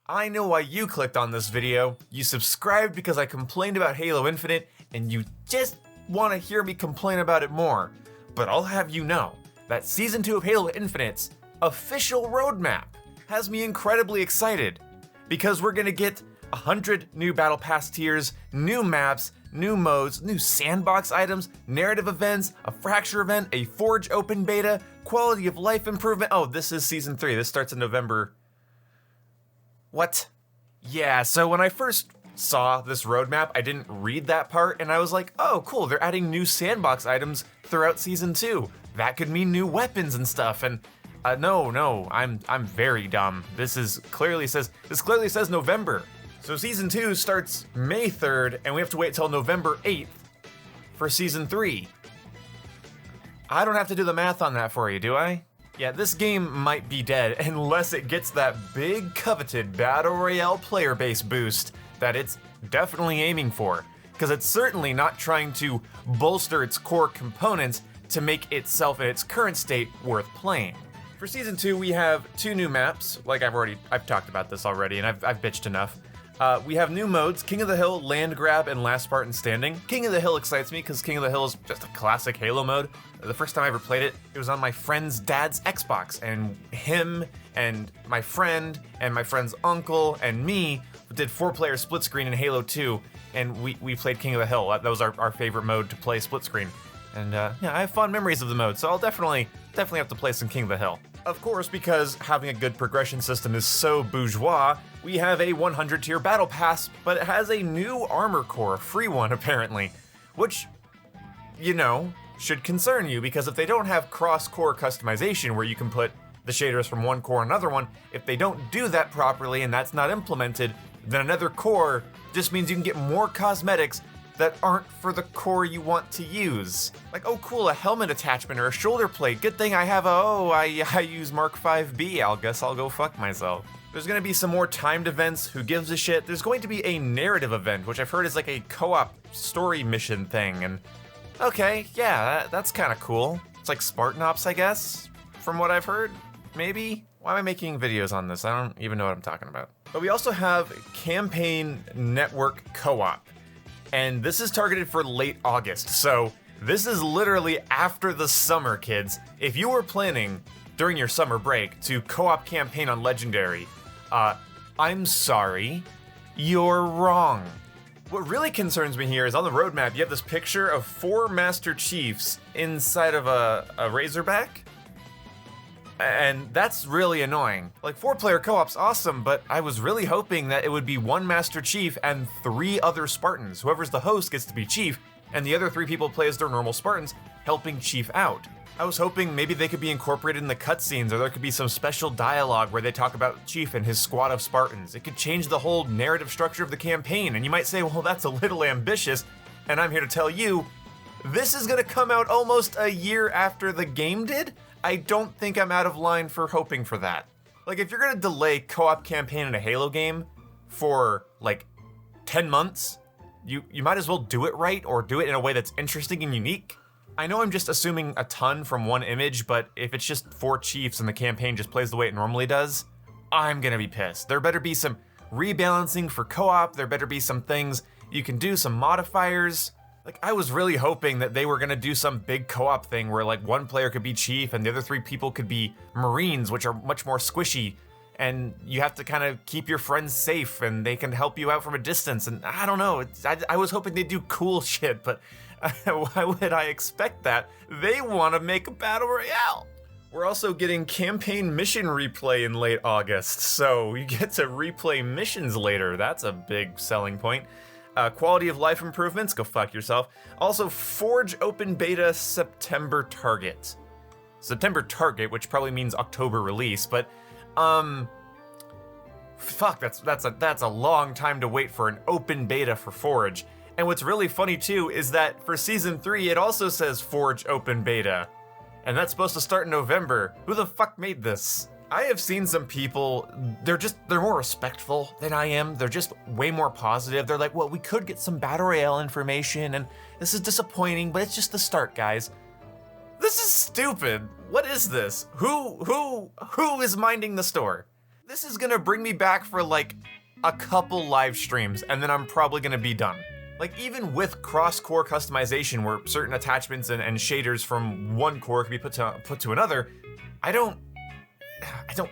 I know why you clicked on this video. You subscribed because I complained about Halo Infinite, and you just want to hear me complain about it more. But I'll have you know that Season 2 of Halo Infinite's official roadmap has me incredibly excited, because we're gonna get 100 new Battle Pass tiers, new maps, new modes, new sandbox items, narrative events, a Fracture event, a Forge open beta, quality of life improvement. Oh, this is Season 3. This starts in November. What? Yeah, so when I first saw this roadmap, I didn't read that part, and I was like, oh, cool, they're adding new sandbox items throughout Season 2. That could mean new weapons and stuff, and no, I'm very dumb. This clearly says November. So Season 2 starts May 3rd, and we have to wait till November 8th for Season 3. I don't have to do the math on that for you, do I? Yeah, this game might be dead unless it gets that big coveted Battle Royale player base boost that it's definitely aiming for, because it's certainly not trying to bolster its core components to make itself in its current state worth playing. For Season 2, we have 2 new maps, like I've talked about this already, and I've bitched enough. We have new modes, King of the Hill, Land Grab, and Last Spartan Standing. King of the Hill excites me because King of the Hill is just a classic Halo mode. The first time I ever played it, it was on my friend's dad's Xbox, and him and my friend's uncle and me did 4-player split screen in Halo 2, and we played King of the Hill. That was our favorite mode to play split screen. And yeah, I have fond memories of the mode, so I'll definitely have to play some King of the Hill. Of course, because having a good progression system is so bourgeois, we have a 100 tier battle pass, but it has a new armor core, a free one apparently, which, you know, should concern you, because if they don't have cross-core customization where you can put the shaders from one core on another one, if they don't do that properly and that's not implemented, then another core just means you can get more cosmetics that aren't for the core you want to use. Like, oh cool, a helmet attachment or a shoulder plate. Good thing I have I use Mark 5B. I guess I'll go fuck myself. There's gonna be some more timed events, who gives a shit. There's going to be a narrative event, which I've heard is like a co-op story mission thing, and okay, yeah, that's kinda cool. It's like Spartan Ops, I guess, from what I've heard, maybe? Why am I making videos on this? I don't even know what I'm talking about. But we also have Campaign Network Co-op. And this is targeted for late August, so this is literally after the summer, kids. If you were planning during your summer break to co-op campaign on Legendary, I'm sorry, you're wrong. What really concerns me here is on the roadmap, you have this picture of 4 Master Chiefs inside of a Razorback. And that's really annoying. Like, 4-player co-op's awesome, but I was really hoping that it would be 1 Master Chief and 3 other Spartans. Whoever's the host gets to be Chief, and the other 3 people play as their normal Spartans, helping Chief out. I was hoping maybe they could be incorporated in the cutscenes, or there could be some special dialogue where they talk about Chief and his squad of Spartans. It could change the whole narrative structure of the campaign, and you might say, well, that's a little ambitious, and I'm here to tell you, this is gonna come out almost a year after the game did? I don't think I'm out of line for hoping for that. Like, if you're gonna delay co-op campaign in a Halo game for, like, 10 months, you might as well do it right, or do it in a way that's interesting and unique. I know I'm just assuming a ton from one image, but if it's just 4 Chiefs and the campaign just plays the way it normally does, I'm gonna be pissed. There better be some rebalancing for co-op, there better be some things you can do, some modifiers. Like, I was really hoping that they were gonna do some big co-op thing where, like, 1 player could be Chief and the other 3 people could be Marines, which are much more squishy, and you have to kind of keep your friends safe and they can help you out from a distance, and I don't know, I was hoping they'd do cool shit, but why would I expect that? They want to make a Battle Royale! We're also getting campaign mission replay in late August, so you get to replay missions later. That's a big selling point. Quality of life improvements, go fuck yourself. Also, Forge open beta September target. September target, which probably means October release, but fuck, that's a long time to wait for an open beta for Forge. And what's really funny too is that for Season 3, it also says Forge open beta. And that's supposed to start in November. Who the fuck made this? I have seen some people, they're more respectful than I am. They're just way more positive. They're like, well, we could get some Battle Royale information, and this is disappointing, but it's just the start, guys. This is stupid. What is this? Who is minding the store? This is gonna bring me back for like a couple live streams, and then I'm probably gonna be done. Like, even with cross-core customization, where certain attachments and shaders from one core can be put to another, I don't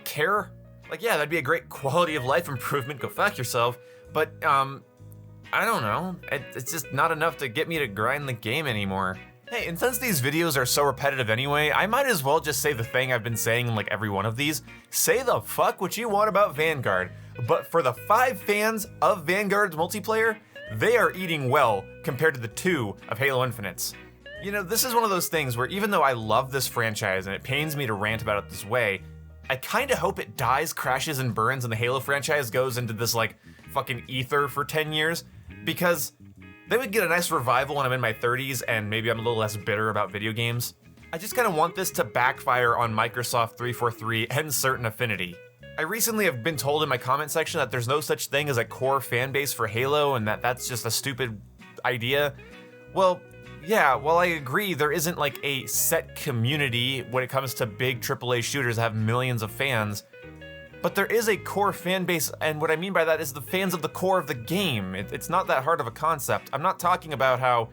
care. Like, yeah, that'd be a great quality of life improvement, go fuck yourself, but, I don't know. It's just not enough to get me to grind the game anymore. Hey, and since these videos are so repetitive anyway, I might as well just say the thing I've been saying in like every one of these. Say the fuck what you want about Vanguard, but for the 5 fans of Vanguard's multiplayer, they are eating well compared to the 2 of Halo Infinite's. You know, this is one of those things where even though I love this franchise and it pains me to rant about it this way, I kinda hope it dies, crashes, and burns and the Halo franchise goes into this like fucking ether for 10 years, because they would get a nice revival when I'm in my 30s and maybe I'm a little less bitter about video games. I just kinda want this to backfire on Microsoft 343 and certain affinity. I recently have been told in my comment section that there's no such thing as a core fan base for Halo and that that's just a stupid idea. Well, yeah, while I agree there isn't like a set community when it comes to big AAA shooters that have millions of fans, but there is a core fan base, and what I mean by that is the fans of the core of the game. It's not that hard of a concept. I'm not talking about how,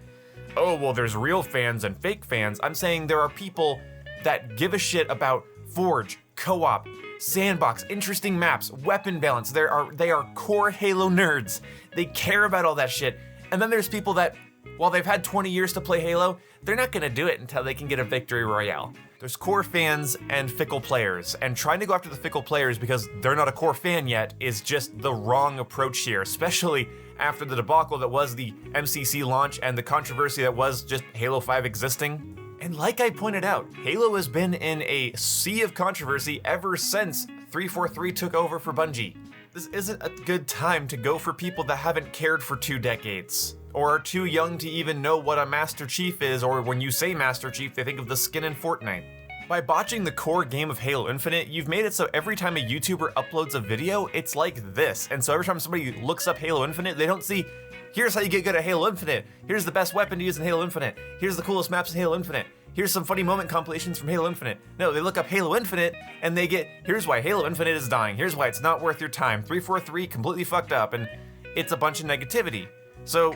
oh, well, there's real fans and fake fans. I'm saying there are people that give a shit about Forge, co-op, sandbox, interesting maps, weapon balance. They are core Halo nerds. They care about all that shit. And then there's people that, while they've had 20 years to play Halo, they're not gonna do it until they can get a victory royale. There's core fans and fickle players, and trying to go after the fickle players because they're not a core fan yet is just the wrong approach here, especially after the debacle that was the MCC launch and the controversy that was just Halo 5 existing. And like I pointed out, Halo has been in a sea of controversy ever since 343 took over for Bungie. This isn't a good time to go for people that haven't cared for 2 decades, or are too young to even know what a Master Chief is, or when you say Master Chief, they think of the skin in Fortnite. By botching the core game of Halo Infinite, you've made it so every time a YouTuber uploads a video, it's like this. And so every time somebody looks up Halo Infinite, they don't see, here's how you get good at Halo Infinite, here's the best weapon to use in Halo Infinite, here's the coolest maps in Halo Infinite, here's some funny moment compilations from Halo Infinite. No, they look up Halo Infinite and they get, here's why Halo Infinite is dying, here's why it's not worth your time, 343 completely fucked up, and it's a bunch of negativity. So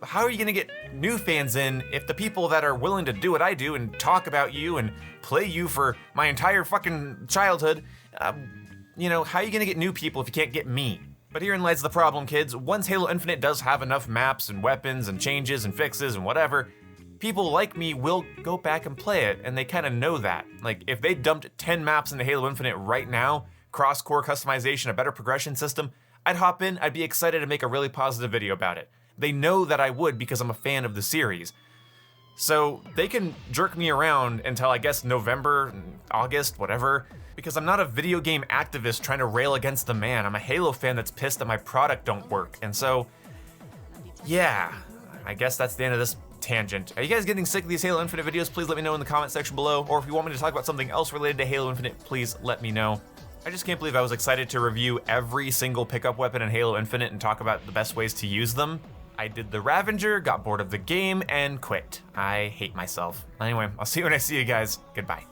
how are you gonna get new fans in if the people that are willing to do what I do and talk about you and play you for my entire fucking childhood, you know, how are you gonna get new people if you can't get me? But herein lies the problem, kids. Once Halo Infinite does have enough maps and weapons and changes and fixes and whatever, people like me will go back and play it, and they kind of know that. Like, if they dumped 10 maps into Halo Infinite right now, cross-core customization, a better progression system, I'd hop in, I'd be excited to make a really positive video about it. They know that I would because I'm a fan of the series. So they can jerk me around until I guess November, August, whatever, because I'm not a video game activist trying to rail against the man. I'm a Halo fan that's pissed that my product don't work. And so, yeah, I guess that's the end of this tangent. Are you guys getting sick of these Halo Infinite videos? Please let me know in the comment section below. Or if you want me to talk about something else related to Halo Infinite, please let me know. I just can't believe I was excited to review every single pickup weapon in Halo Infinite and talk about the best ways to use them. I did the Ravager, got bored of the game, and quit. I hate myself. Anyway, I'll see you when I see you guys. Goodbye.